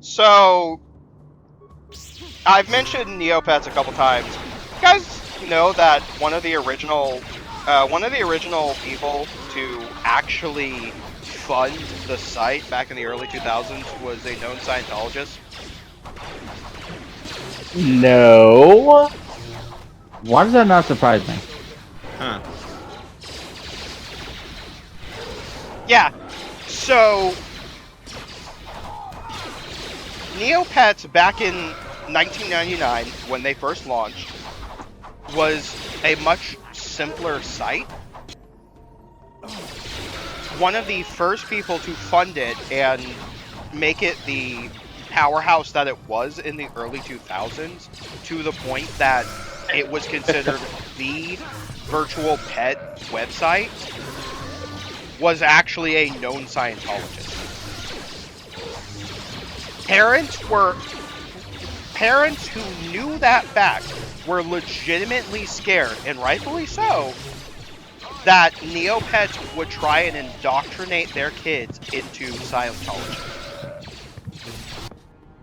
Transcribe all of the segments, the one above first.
So, I've mentioned Neopets a couple times. You guys know that one of the original people to actually fund the site back in the early 2000s was a known Scientologist? No. Why does that not surprise me? Huh. Yeah. So, Neopets back in 1999, when they first launched, was a much simpler site. One of the first people to fund it and make it the powerhouse that it was in the early 2000s, to the point that it was considered the virtual pet website, was actually a known Scientologist. Parents who knew that fact were legitimately scared, and rightfully so, that Neopets would try and indoctrinate their kids into Scientology.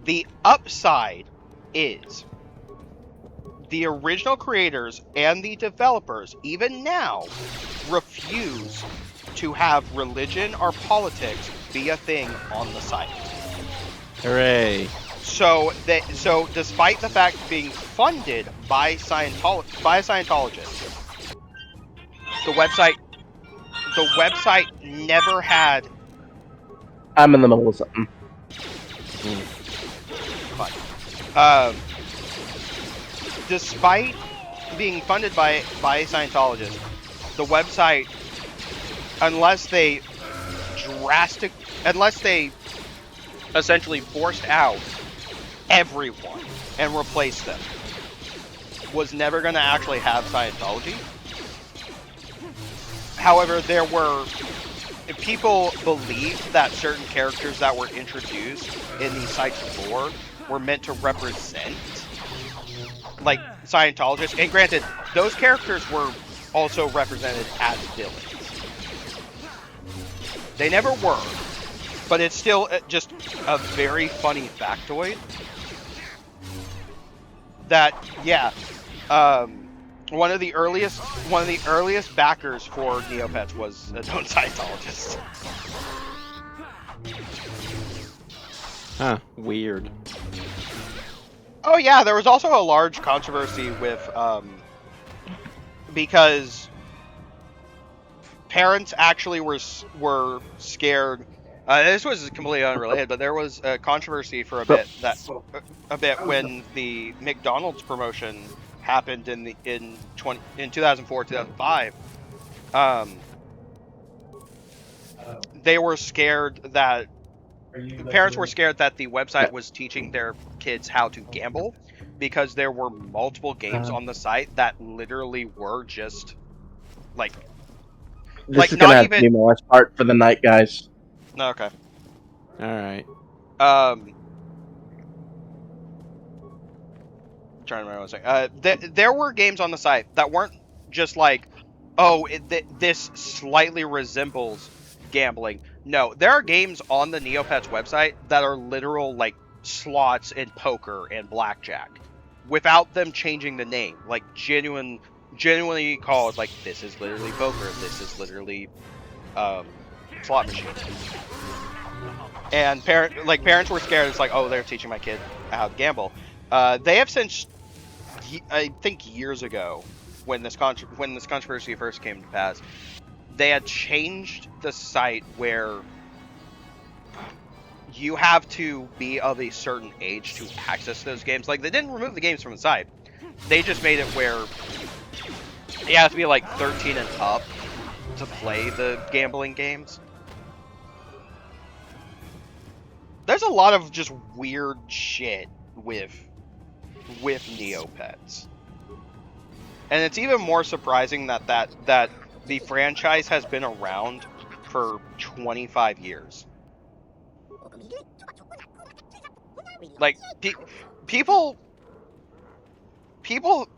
The upside is the original creators and the developers, even now, refuse to have religion or politics be a thing on the site. Hooray. So despite the fact of being funded by a Scientologist, the website never had. I'm in the middle of something. Despite being funded by a Scientologist, the website, unless they essentially forced out everyone and replaced them, was never going to actually have Scientology. However, people believed that certain characters that were introduced in the site's lore were meant to represent, like, Scientologists. And granted, those characters were also represented as villains. They never were, but it's still just a very funny factoid that, yeah, one of the earliest backers for Neopets was a known Scientologist. Huh. Weird. Oh yeah, there was also a large controversy with because parents actually were scared. This was completely unrelated, but there was a controversy for a bit when the McDonald's promotion happened in 2004 2005. They were scared that parents were scared that the website was teaching their kids how to gamble, because there were multiple games on the site that literally were just like This is not gonna have even. to be my last part for the night, guys. Okay. Alright. Trying to remember what I was saying. There were games on the site that weren't just like, oh, this slightly resembles gambling. No, there are games on the Neopets website that are literal, like, slots and poker and blackjack, without them changing the name. Like, genuinely called, like, this is literally poker, this is literally slot machine. And parents were scared. It's like, oh, they're teaching my kid how to gamble. They have since, I think, years ago, when this controversy first came to pass, they had changed the site where you have to be of a certain age to access those games. Like, they didn't remove the games from the site. They just made it where you have to be like 13 and up to play the gambling games. There's a lot of just weird shit with Neopets. And it's even more surprising that the franchise has been around for 25 years. Like, people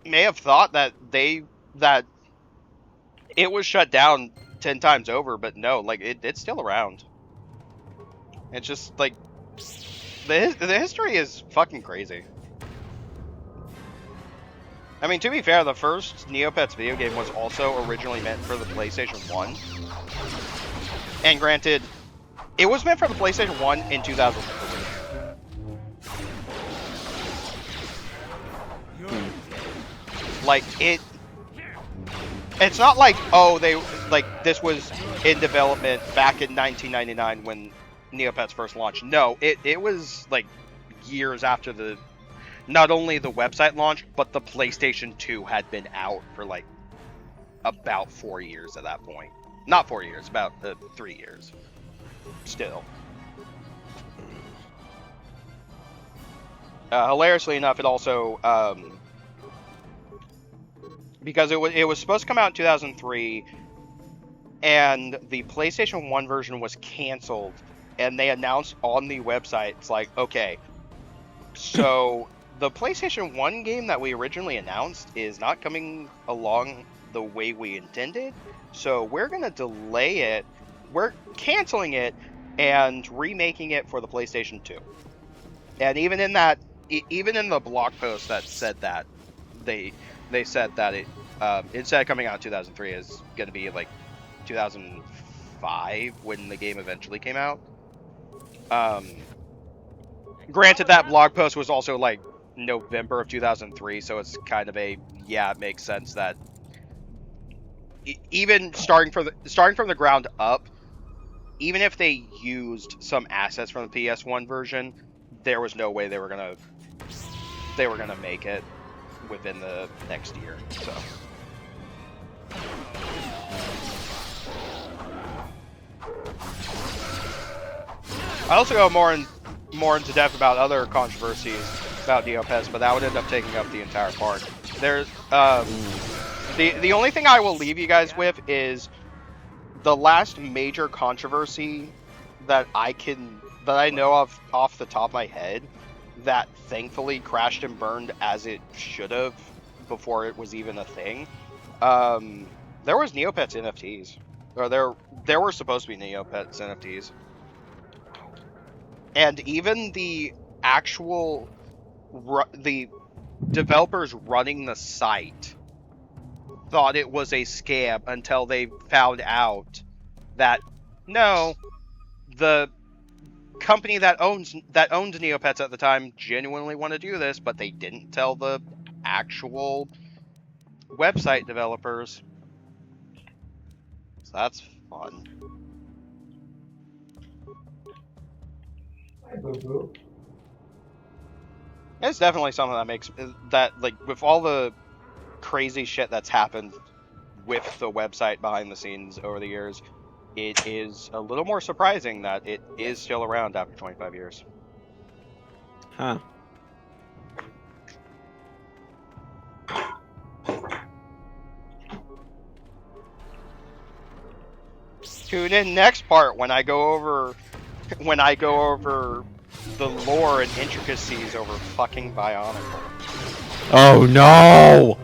may have thought that it was shut down 10 times over, but no, like, it's still around. It's just like The history is fucking crazy. I mean, to be fair, the first Neopets video game was also originally meant for the PlayStation 1. And granted, it was meant for the PlayStation 1 in 2003. Like, it's not like, oh, this was in development back in 1999 when Neopets first launched. No, it was, like, years after not only the website launch, but the PlayStation 2 had been out for, like, about 4 years at that point. Not 4 years, about 3 years. Still. Hilariously enough, it also, because it was supposed to come out in 2003, and the PlayStation 1 version was canceled, and they announced on the website, it's like, okay, so the PlayStation 1 game that we originally announced is not coming along the way we intended, so we're going to delay it, we're canceling it, and remaking it for the PlayStation 2. And even in the blog post that said that, they said that it, instead of coming out in 2003, is going to be like 2005 when the game eventually came out. Granted, that blog post was also like November of 2003, so it's kind of it makes sense that even starting from the ground up, even if they used some assets from the PS1 version, there was no way they were gonna make it within the next year. So. I also go more into depth about other controversies about Neopets, but that would end up taking up the entire part. There's the only thing I will leave you guys with is the last major controversy that I know of off the top of my head that thankfully crashed and burned as it should have before it was even a thing. There was Neopets NFTs, or there were supposed to be Neopets NFTs. And even the developers running the site thought it was a scam until they found out that no, the company that owned Neopets at the time genuinely wanted to do this, but they didn't tell the actual website developers. So that's fun. It's definitely something that makes that, like, with all the crazy shit that's happened with the website behind the scenes over the years, it is a little more surprising that it is still around after 25 years. Huh. Tune in next part when I go over the lore and intricacies over fucking Bionicle. Oh no!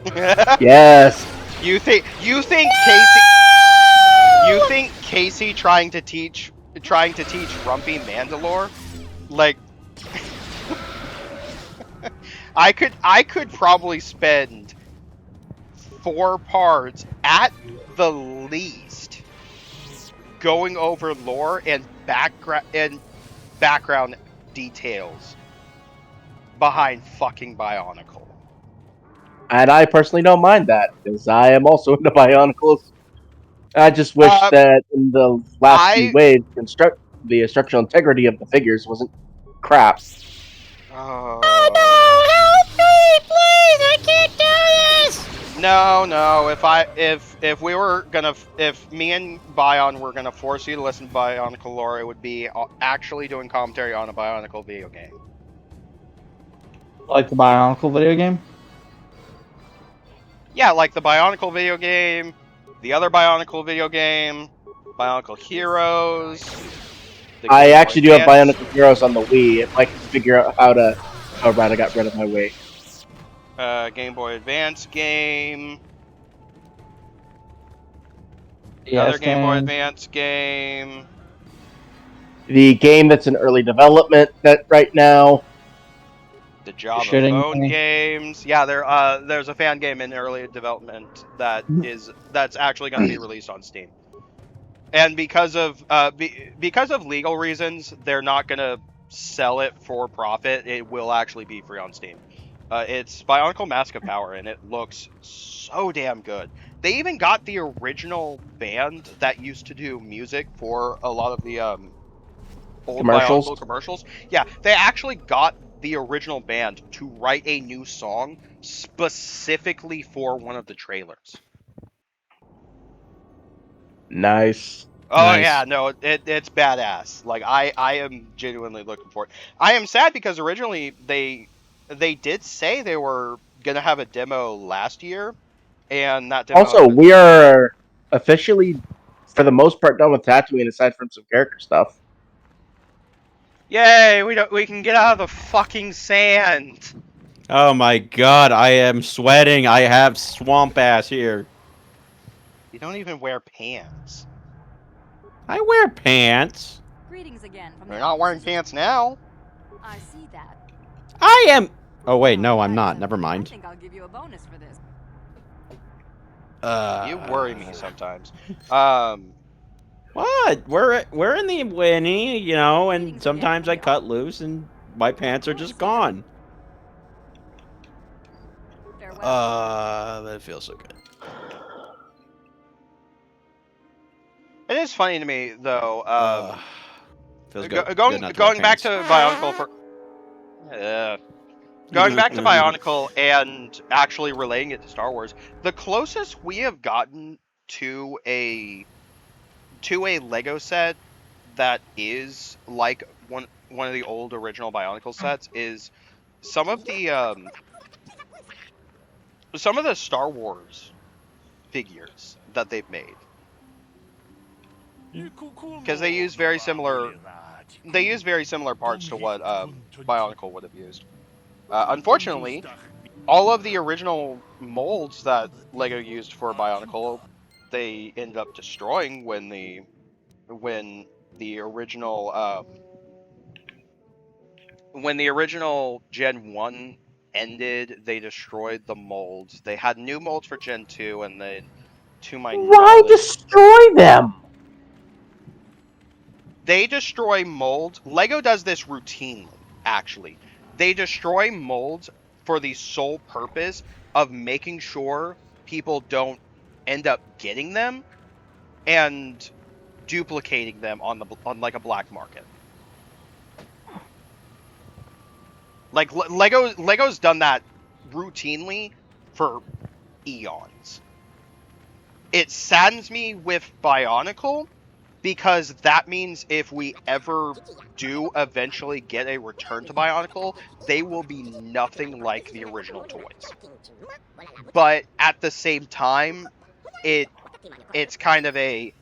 Yes. You think Casey trying to teach Rumpy Mandalore? Like, I could probably spend 4 parts at the least going over lore and background details behind fucking Bionicle. And I personally don't mind that, because I am also into Bionicles. I just wish that in the last few waves, the structural integrity of the figures wasn't crap. Oh no! Help me, please! I can't do this! No. If me and Bion were gonna force you to listen to Bionicle lore, it would be actually doing commentary on a Bionicle video game. Like the Bionicle video game? Yeah, like the Bionicle video game, the other Bionicle video game, Bionicle Heroes. I actually do have Bionicle Heroes on the Wii, if I can figure out how to... Oh, right, I got rid of my Wii. Game Boy Advance game. Yes, Another Game Boy Advance game. the game that's in early development that right now. The Java Shitting phone me. games. Yeah, there's a fan game in early development that's actually going to be released on Steam. And because of legal reasons, they're not going to sell it for profit. It will actually be free on Steam. It's Bionicle Mask of Power, and it looks so damn good. They even got the original band that used to do music for a lot of the old Commercials. Bionicle commercials. Yeah, they actually got the original band to write a new song specifically for one of the trailers. Nice. Oh Nice. yeah, no, it's badass. Like I am genuinely looking for it. I am sad because originally they did say they were gonna have a demo last year, and that demo has Also, been. we are officially, for the most part, done with Tatooine, aside from some character stuff. Yay! We can get out of the fucking sand. Oh my god, I am sweating. I have swamp ass here. You don't even wear pants. I wear pants. Greetings again from You're the not wearing offices of- pants now. I see that. I am. Oh wait, no, I'm Alright, not. then. Never I mind. think I'll give you a bonus for this. You worry me sometimes. What? We're in the Winnie, you know, and Greetings again sometimes from I the cut loose and my pants are just gone. Farewell. That feels so good. It is funny to me though. Feels good. Good Going not to wear going back pants. to Bionicle for. Going back to Bionicle and actually relating it to Star Wars, the closest we have gotten to a Lego set that is like one of the old original Bionicle sets is some of the Star Wars figures that they've made, because they use very similar parts to what Bionicle would have used. Unfortunately, all of the original molds that Lego used for Bionicle, they ended up destroying when the original Gen 1 ended. They destroyed the molds. They had new molds for Gen 2, and then, to my Why knowledge, destroy them? they destroy molds. Lego does this routinely, actually. They destroy molds for the sole purpose of making sure people don't end up getting them and duplicating them on like a black market. Like Lego's done that routinely for eons. It saddens me with Bionicle because that means if we ever do eventually get a return to Bionicle, they will be nothing like the original toys. But at the same time, it's kind of a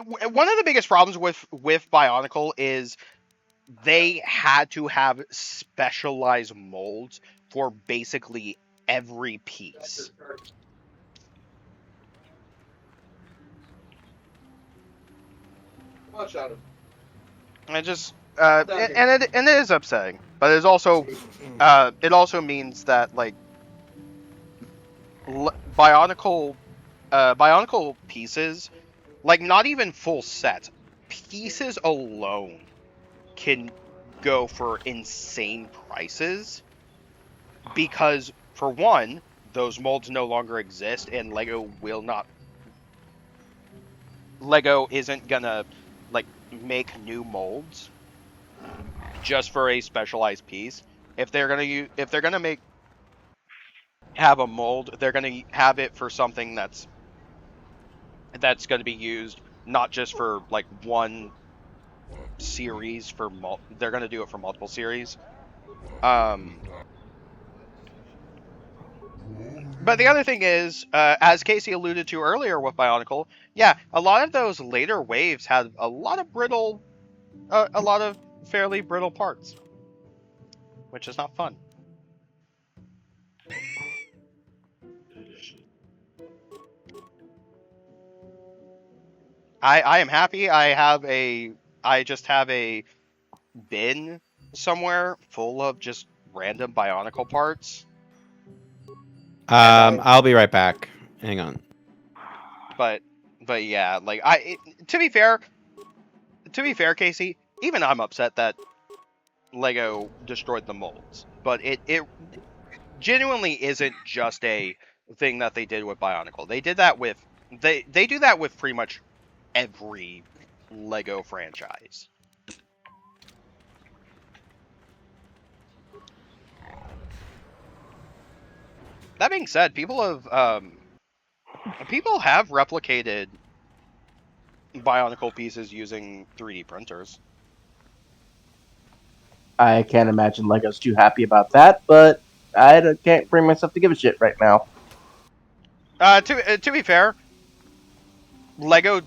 one of the biggest problems with Bionicle is they had to have specialized molds for basically every piece. And it just and it is upsetting, but it also means that like Bionicle pieces, like not even full sets, pieces alone can go for insane prices because, for one, those molds no longer exist, and Lego isn't gonna like make new molds just for a specialized piece. If they're gonna have a mold, they're gonna have it for something that's gonna be used not just for like one series they're gonna do it for multiple series. But the other thing is, as Casey alluded to earlier with Bionicle, yeah, a lot of those later waves had a lot of fairly brittle parts, which is not fun. I am happy. I just have a bin somewhere full of just random Bionicle parts. I'll be right back. Hang on. But yeah, like to be fair, Casey, even I'm upset that Lego destroyed the molds. But it genuinely isn't just a thing that they did with Bionicle. They did that with they do that with pretty much every Lego franchise. That being said, people have replicated Bionicle pieces using 3D printers. I can't imagine Lego's too happy about that, but can't bring myself to give a shit right now. To be fair, Lego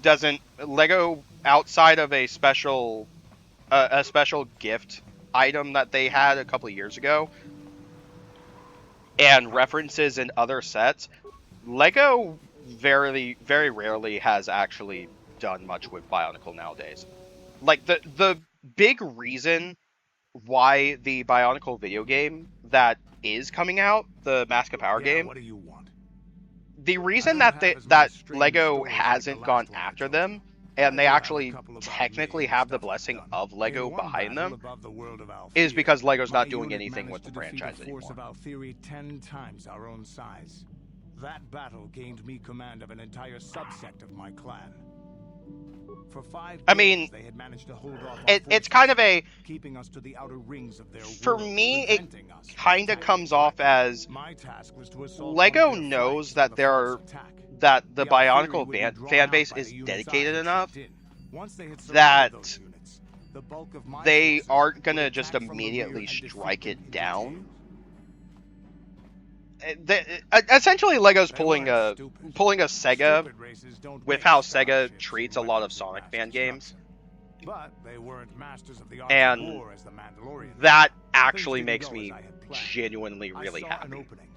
outside of a special gift item that they had a couple of years ago and references in other sets, Lego very rarely has actually done much with Bionicle nowadays. Like the big reason why the Bionicle video game that is coming out, the Mask of Power game, What do you want? the reason that Lego hasn't gone after them, and they actually technically have the blessing of Lego behind them, is because Lego's not doing anything with the franchise anymore. Force of Altheory 10 times our own size. That battle gained me command of an entire subsect of my clan. For 5 I mean, days, they had managed to hold off it's kind of a, keeping us to the outer rings of their for world, me, it preventing us from kind of attacking comes off as My task was to assault Lego one of their knows flanks that with a there false are attack. that the The Altheory Bionicle would be drawn fan out base by is the units I dedicated had enough sent in. Once they had that surrounded those units, the bulk of my they forces aren't gonna would just attack from the rear immediately and strike defeat them it in down. detail. Essentially, Lego's They pulling weren't a stupid. Sega Stupid races don't with make how Sega starships treats and a lot of weapons Sonic mass fan games, destruction. But they weren't masters of the art and of war as the Mandalorian. that Things actually didn't makes go me as I had planned. genuinely I really saw an happy. opening,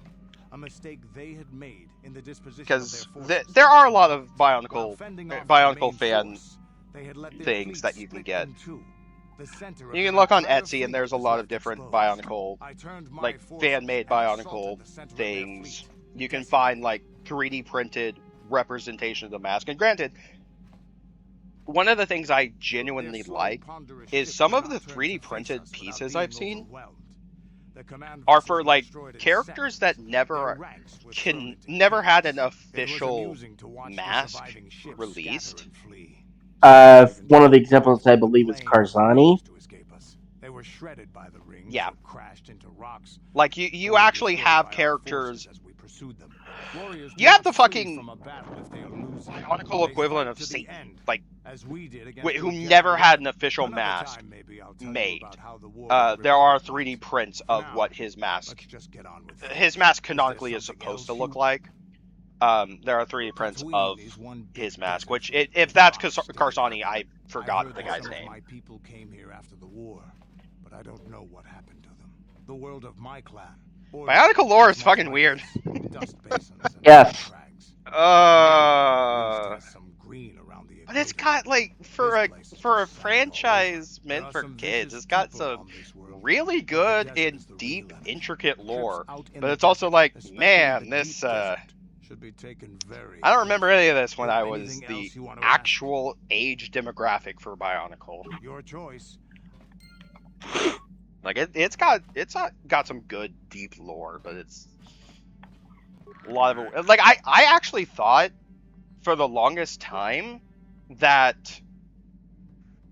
a mistake they had made in the disposition of Because their forces. there are a lot of While Bionicle fending off Bionicle the main fan force, they had let their things fleet that you can split get. in two. The center of You can their look on entire Etsy, and fleet there's a was lot of left different exposed. Bionicle, I turned my like forces fan-made and assaulted Bionicle the center of their things. fleet, You can decimating find like 3D printed representation of the mask. And granted, one of the things I genuinely like is some of the 3D printed pieces I've seen are for like characters that never had an official mask released. One of the examples I believe is Karzani. They were shredded by the rings, Yeah. or crashed into rocks. Like you actually have characters. As we pursued them. Warriors You have do the not flee fucking from a battle if they are losing. Bionicle They equivalent fight of to the Satan, end, like as we did against who the never Jedi had an Order. official Another mask time, maybe I'll tell you made. about how the war with the There are Rebellion 3D went. prints For of now, what his mask, let's just get on with his things. mask Is there canonically is something supposed to else look you- like. There are 3D prints Tatooine of is one big his mask, desert which filled if with that's rocks to Karsani, develop. I forgot heard the that guy's some name. Of my people came here after the war, but I don't know what happened to them. The world of my clan. Bionicle lore is fucking weird. Dust basins and Yes. crags. Some green around the But it's equator. got like for This a place is for a just sad all franchise over. There meant are for some kids, vicious it's got people some on this world, really but the good desert and is the deep, real enemy. intricate lore. Trips out in But the it's also desert, like, especially man, the this deep desert, should be taken very I don't remember any of this when Is I there was anything the else you want to ask? actual age demographic for Bionicle. Your choice. Like it's got some good deep lore, but it's a lot of it. Like I actually thought for the longest time that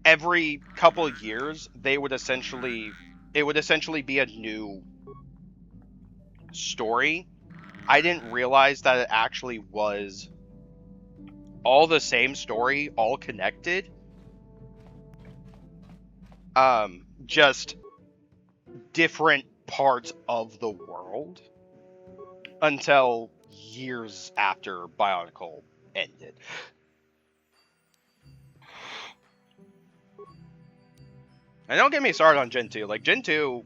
every couple of years it would essentially be a new story. I didn't realize that it actually was all the same story, all connected. Just different parts of the world until years after Bionicle ended. And don't get me started on Gen 2. Like, Gen 2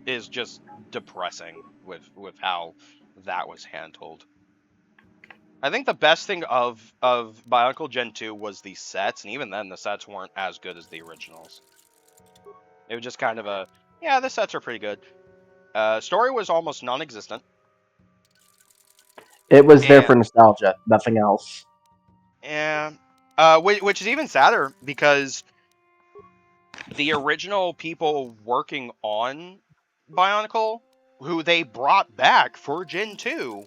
is just depressing with how that was handled. I think the best thing of Bionicle Gen 2 was the sets, and even then the sets weren't as good as the originals. It was just kind of a, yeah, the sets are pretty good. Story was almost non-existent. It was there And, for nostalgia, nothing else. yeah, which is even sadder because the original people working on Bionicle, who they brought back for Gen 2,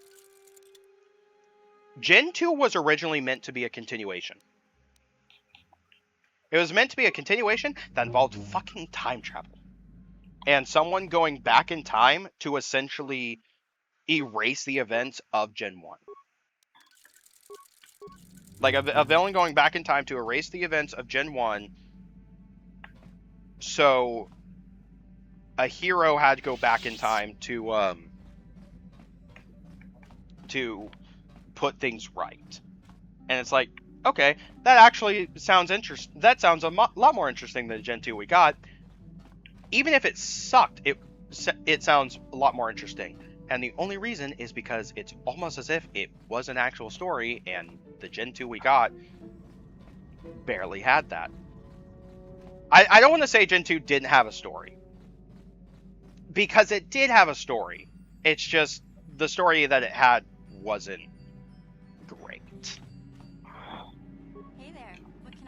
Gen 2 was originally meant to be a continuation. It was meant to be a continuation that involved fucking time travel. And someone going back in time to essentially erase the events of Gen 1. Like, a villain going back in time to erase the events of Gen 1, so a hero had to go back in time to put things right. And it's like, okay, that actually sounds interesting. That sounds a lot more interesting than Gen 2 we got. Even if it sucked, it sounds a lot more interesting. And the only reason is because it's almost as if it was an actual story, and the Gen 2 we got barely had that. I don't want to say Gen 2 didn't have a story, because it did have a story. It's just the story that it had wasn't great. Hey there. What can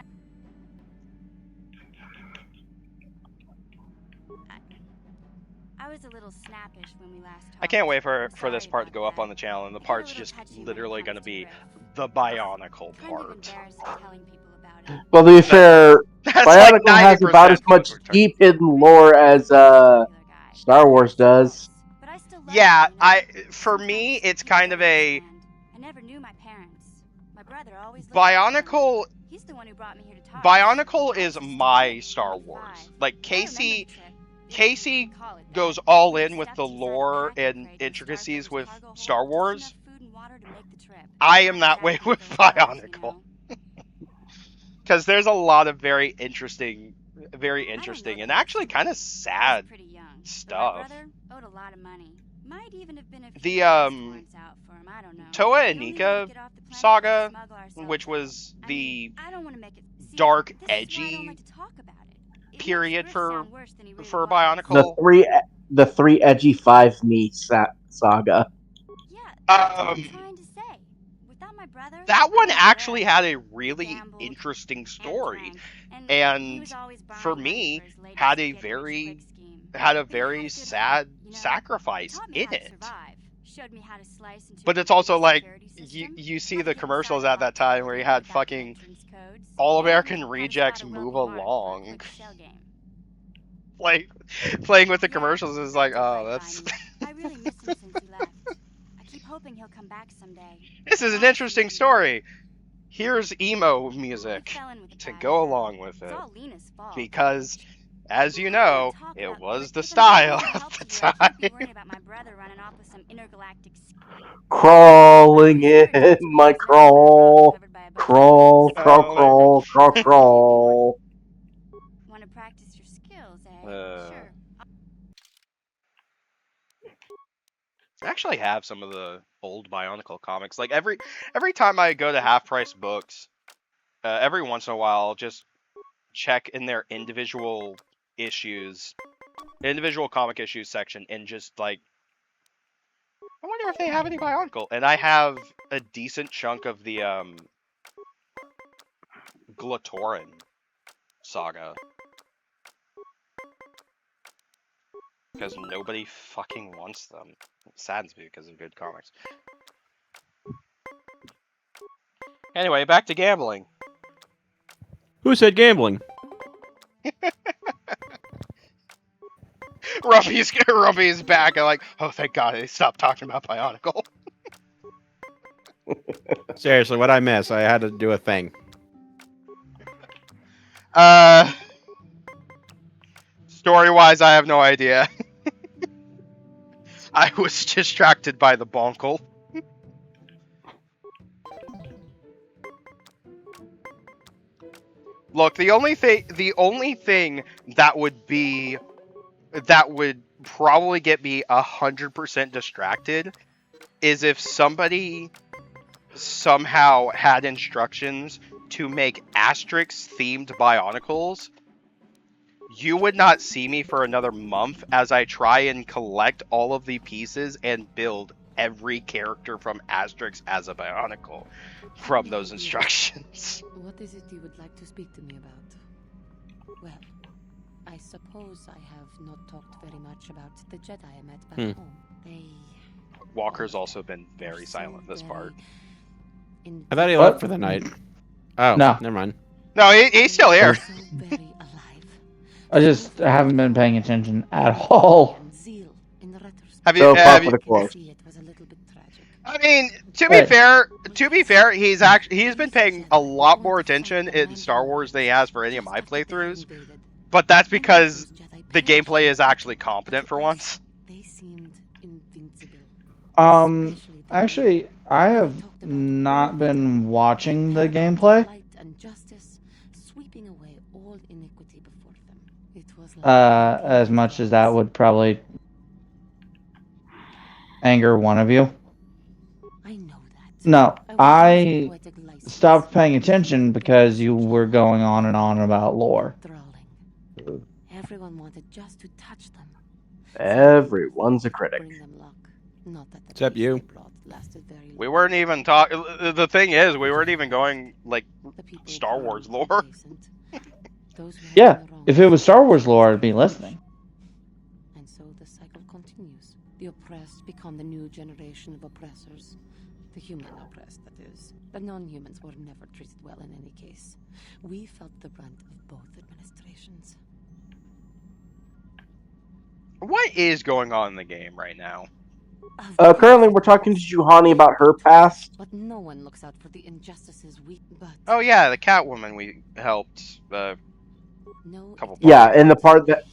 I was a little snappish when we last talked. I can't wait for I'm this sorry part to about go up that. on the channel, and the I get a part's little just touchy when it literally going comes to be Rift. the Bionicle Kind of part. embarrassed telling people about it. Well, to be fair, That's like Bionicle has about as 90% much what we're deep talking hidden lore as Star Wars does. But I still love Yeah, Bionicle. for me, Sometimes it's people kind don't of a understand. I never knew my parents. My brother always looked out for me. Bionicle. He's the one who brought me here to talk. Bionicle I is was just a my kid, Star only Wars. 5. Like I remember Casey, the trip. If you Casey can call it that. goes all We in with stepped the inside a lore packing and crate with intricacies Starfighter's with cargo hold, Star just Wars. enough food and water to make the trip. I am that way Exactly with those cars, you Bionicle. know. Because there's a lot of very interesting I don't know and the whole actually story. kind of I was sad pretty young, but my stuff. brother owed a lot of money. Might even have been a few The arrest warrants out for him. I don't know. Toa The and only way to Nika get off the planet was to saga, smuggle ourselves which out. was I the mean, I don't want to make it dark, this is why I don't edgy like to talk about it. It makes period Griff for sound worse than he really for was. Bionicle. The three edgy five me saga. Yeah, that's what I'm trying to say. Without my brother, That I one was actually there. had a We really gambled interesting and story, drank, and he and was always borrowing for money me for his latest had a get-rich-quick scheme. had a But he had very a good sad heart, you know. He sacrifice taught me in how to it. survive. Showed me how to slice into But a it's also computer like security you system, see how to the get commercials inside a at that locked time where he building had without fucking entrance codes, All and American how to Rejects spot a Move wealthy mark for a Along. quick shell game. Like playing with the Yeah, commercials is Griff like, did oh, right by that's me. I really miss him since he left. I keep hoping he'll come back someday. this is an Promise interesting me he will. story. Here's emo We music fell in with a to bad go crowd. along with It's it all Lena's fault. because, as you I don't know, want to talk it about was Griff. the If I'm gonna be style any of help the to you, I can't be time. worrying about my brother running off with some intergalactic. Crawling Well, he's in sure my 20 years left on that rock, crawl. covered by a bunch of Crawl, weapons. crawl, Oh my crawl, crawl, But if you crawl. want to practice your skills, eh? Uh, Sure. I actually have some of the old Bionicle comics. Like every time I go to Half Price Books, every once in a while, I'll just check in their individual comic issues section, and just like, I wonder if they have any Bionicle. And I have a decent chunk of the Glatoran saga. Because nobody fucking wants them. It saddens me because of good comics. Anyway, back to gambling. Who said gambling? Rumpy's back. I'm like, oh, thank God they stopped talking about Bionicle. Seriously, what'd I miss? I had to do a thing. Story-wise, I have no idea. I was distracted by the bonkle. Look, the only thing that would probably get me 100% distracted is if somebody somehow had instructions to make Asterix-themed Bionicles, you would not see me for another month as I try and collect all of the pieces and build every character from Asterix as a Bionicle from those instructions. What is it you would like to speak to me about? Well, I suppose I have not talked very much about the Jedi I met back home. They... Walker's also been very silent this part. I thought he What? left for the night. Oh, No. never mind. No, he's still here. I haven't been paying attention at all. Have you? So far Have for you the course. I mean, to be Hey. fair, he's been paying a lot more attention in Star Wars than he has for any of my playthroughs. But that's because the gameplay is actually competent for once. Actually, I have not been watching the gameplay. As much as that would probably anger one of you. No, I stopped paying attention because you were going on and on about lore. Everyone wanted just to touch them. Everyone's a critic. Except you. We weren't even talking. The thing is, we weren't even going like Star Wars lore. Yeah, if it was Star Wars lore, I'd be listening. And so the cycle continues. The oppressed become the new generation of oppressors. The human oppressed, that is. The non-humans were never treated well in any case. We felt the brunt of both administrations. What is going on in the game right now? Currently, we're talking to Juhani about her past. But no one looks out for the injustices we... But... Oh yeah, the Catwoman we helped. No, Couple Yeah, parts. and the part that...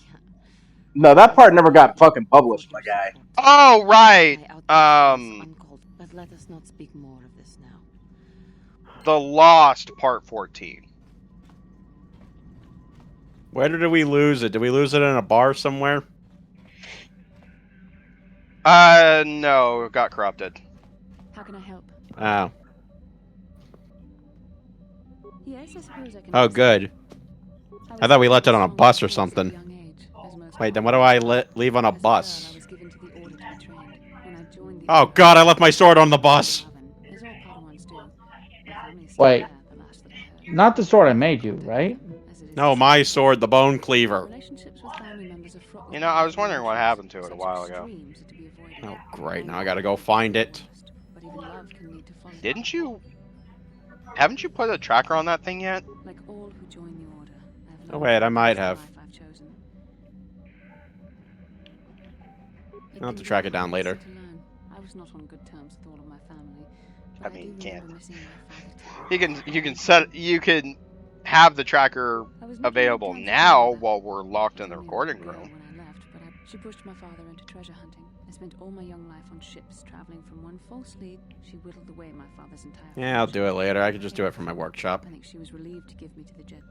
No, that part never got fucking published, my guy. Oh right. But let us not speak more of this now. The Lost Part 14. Where did we lose it? Did we lose it in a bar somewhere? No, it got corrupted. How can I help? Oh. Yes, I suppose I can. Oh, good. I thought we left it on a bus or something. Wait, then what do I leave on a bus? Oh god, I left my sword on the bus! Wait, not the sword I made you, right? No, my sword, the bone cleaver. You know, I was wondering what happened to it a while ago. Oh great, now I gotta go find it. Didn't you... Haven't you put a tracker on that thing yet? Oh wait, I might have. I'll have to track it down later. I was not on good terms with all of my family. I mean, you can't. You can have the tracker available now while we're locked in the recording room. She pushed my father into treasure hunting. I spent all my young life on ships, traveling from one false lead. She whittled away my father's entire... Yeah, I'll do it later. I could just do it from my workshop. I think she was relieved to give me to the jet.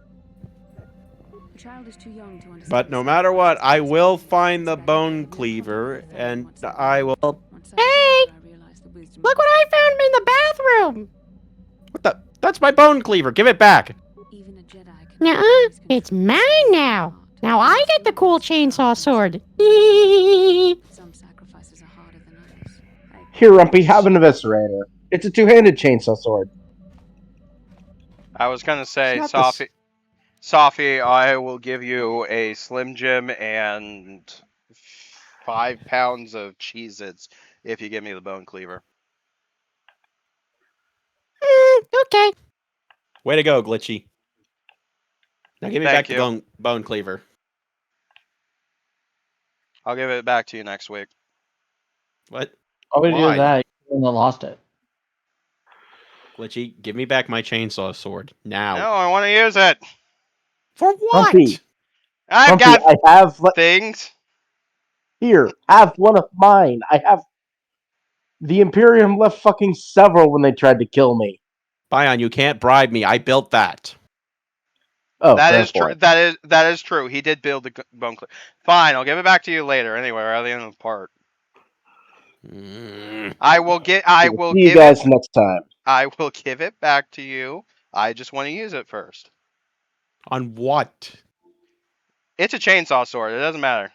The child is too young to understand. But no matter what, I will find the bone cleaver, and I will... Hey! Look what I found in the bathroom! What the? That's my bone cleaver! Give it back! Nuh-uh, it's mine now! Now I get the cool chainsaw sword! Some sacrifices are harder than others. Here, Rumpy, have an eviscerator. It's a two-handed chainsaw sword. I was gonna say, It's not Safi, I will give you a Slim Jim and 5 pounds of Cheez-Its if you give me the bone cleaver. Okay. Way to go, Glitchy. Now give me Thank back you. the bone cleaver. I'll give it back to you next week. What? Oh, we Why? did that. You lost it. Glitchy, give me back my chainsaw sword. Now. No, I want to use it. For what? Rumpy, I've Rumpy, got I have... things. Here, have one of mine. I have... The Imperium left fucking several when they tried to kill me. Bion, you can't bribe me. I built that. Oh, That fair is true. point. That is true. He did build the bone cleaver. Fine, I'll give it back to you later. Anyway, we're at the end of the part. Mm. I will See you give guys it. next time. I will give it back to you. I just want to use it first. On what? It's a chainsaw sword. It doesn't matter.